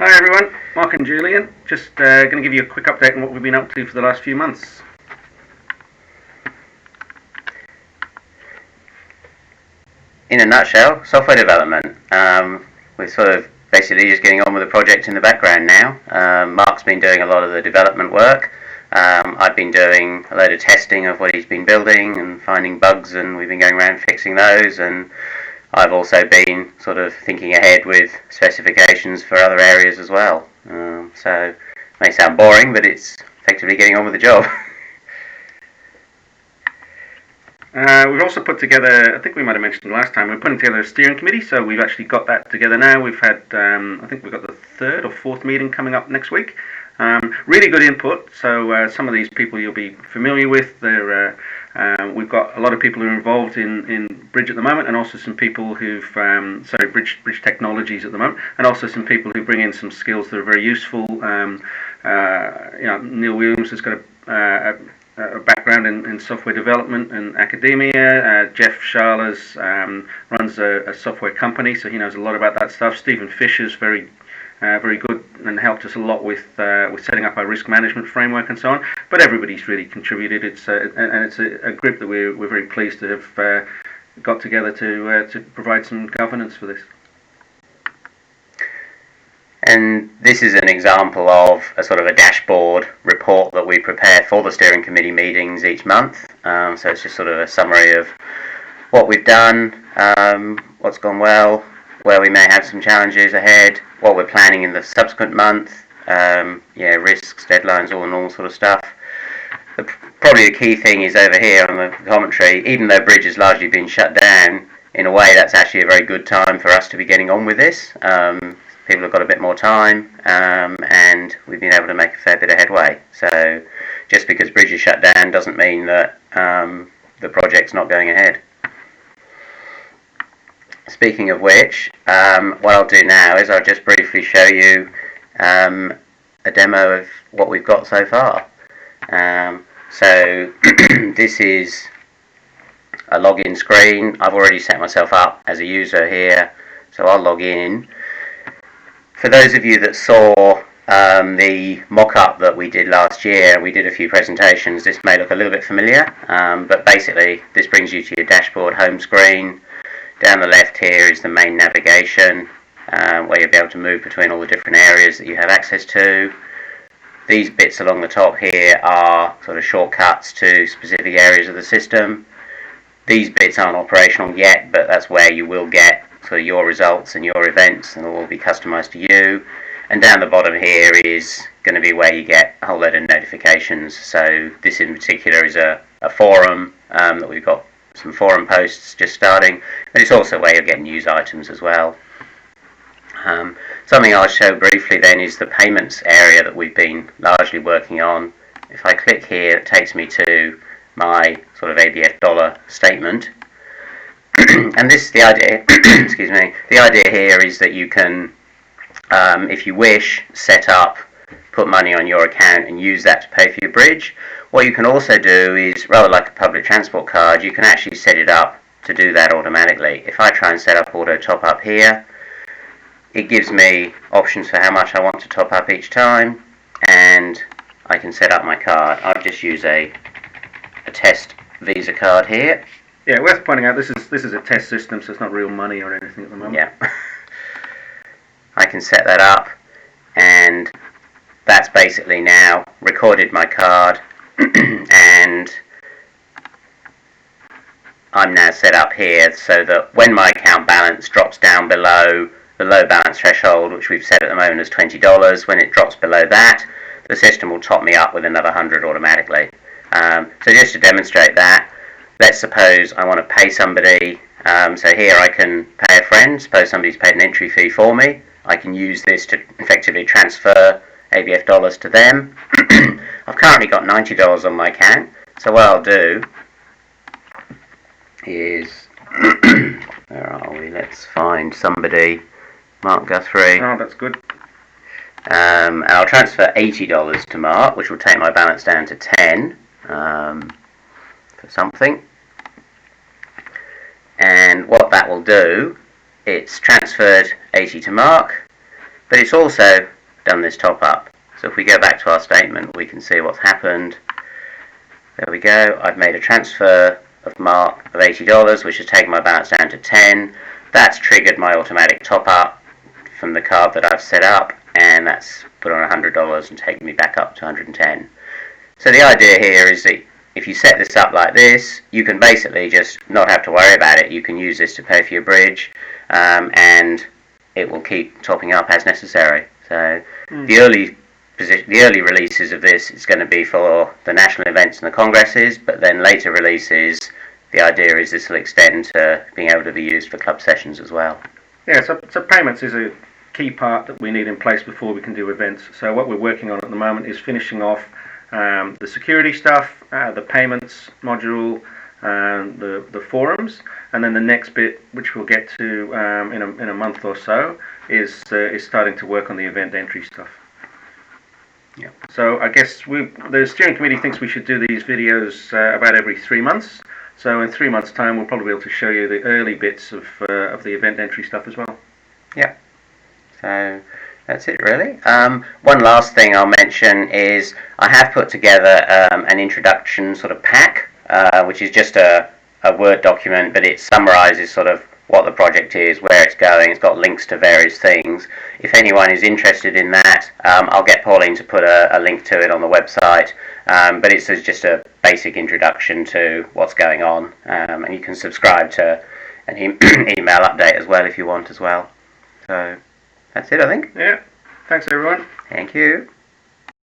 Hi everyone, Mark and Julian. Just going to give you a quick update on what we've been up to for the last few months. In a nutshell, software development. We're sort of basically just getting on with the project in the background now. Mark's been doing a lot of the development work. I've been doing a load of testing of what he's been building and finding bugs, and we've been going around fixing those. And I've also been sort of thinking ahead with specifications for other areas as well. So it may sound boring, but it's effectively getting on with the job. We've also put together, I think we might have mentioned last time, we're putting together a steering committee, so we've actually got that together now. We've had, I think we've got the third or fourth meeting coming up next week. Really good input, so some of these people you'll be familiar with. We've got a lot of people who are involved in Bridge at the moment, and also some people who've, Bridge Technologies at the moment, and also some people who bring in some skills that are very useful. Neil Williams has got a background in software development and academia. Jeff Sharlers runs a software company, so he knows a lot about that stuff. Stephen Fisher's very good and helped us a lot with setting up our risk management framework and so on. But everybody's really contributed. It's a group that we're very pleased to have got together to provide some governance for this. And this is an example of a sort of a dashboard report that we prepare for the steering committee meetings each month. So it's just sort of a summary of what we've done, what's gone well, where we may have some challenges ahead, what we're planning in the subsequent month, risks, deadlines, all the normal sort of stuff. Probably the key thing is over here on the commentary, even though Bridge has largely been shut down, in a way that's actually a very good time for us to be getting on with this. People have got a bit more time, and we've been able to make a fair bit of headway. So just because Bridge is shut down doesn't mean that the project's not going ahead. Speaking of which, what I'll do now is I'll just briefly show you a demo of what we've got so far. So this is a login screen. I've already set myself up as a user here, so I'll log in. For those of you that saw the mock-up that we did last year, we did a few presentations, this may look a little bit familiar, but basically this brings you to your dashboard home screen. Down the left here is the main navigation, where you'll be able to move between all the different areas that you have access to. These bits along the top here are sort of shortcuts to specific areas of the system. These bits aren't operational yet, but that's where you will get sort of your results and your events, and it will be customized to you. And down the bottom here is going to be where you get a whole load of notifications. So this in particular is a forum that we've got some forum posts just starting, but it's also where you'll get news items as well. Something I'll show briefly then is the payments area that we've been largely working on. If I click here, it takes me to my sort of ABF dollar statement. And this, the idea, excuse me, the idea here is that you can, if you wish, set up, put money on your account and use that to pay for your bridge. What you can also do is, rather like a public transport card, you can actually set it up to do that automatically. If I try and set up auto top up here, it gives me options for how much I want to top up each time, and I can set up my card. I'll just use a test Visa card here. Yeah, worth pointing out, this is a test system, so it's not real money or anything at the moment. Yeah. I can set that up, and that's basically now recorded my card, and I'm now set up here so that when my account balance drops down below the low balance threshold, which we've set at the moment as $20, when it drops below that, the system will top me up with another 100 automatically. So just to demonstrate that, let's suppose I want to pay somebody. So here I can pay a friend. Suppose somebody's paid an entry fee for me. I can use this to effectively transfer ABF dollars to them. I've currently got $90 on my account. So what I'll do is, where are we? Let's find somebody. Mark Guthrie. Oh, that's good. And I'll transfer $80 to Mark, which will take my balance down to 10 for something. And what that will do, it's transferred 80 to Mark. but it's also done this top up. So if we go back to our statement, we can see what's happened. There we go. I've made a transfer of Mark of $80, which has taken my balance down to 10. That's triggered my automatic top up from the card that I've set up, and that's put on $100 and taken me back up to 110. So the idea here is that if you set this up like this, you can basically just not have to worry about it. You can use this to pay for your bridge, and it will keep topping up as necessary. So the early releases of this is going to be for the national events and the congresses, but then later releases, the idea is this will extend to being able to be used for club sessions as well. Yeah, so payments is a key part that we need in place before we can do events. So what we're working on at the moment is finishing off the security stuff, the payments module, the forums, and then the next bit, which we'll get to in a month or so, is starting to work on the event entry stuff. Yeah. So I guess the steering committee thinks we should do these videos about every 3 months. So in 3 months' time, we'll probably be able to show you the early bits of the event entry stuff as well. Yeah. So that's it really. One last thing I'll mention is I have put together an introduction sort of pack, which is just a Word document, but it summarises sort of what the project is, where it's going. It's got links to various things. If anyone is interested in that, I'll get Pauline to put a link to it on the website. But it's just a basic introduction to what's going on, and you can subscribe to an email update as well if you want as well. So that's it, I think. Yeah. Thanks, everyone. Thank you.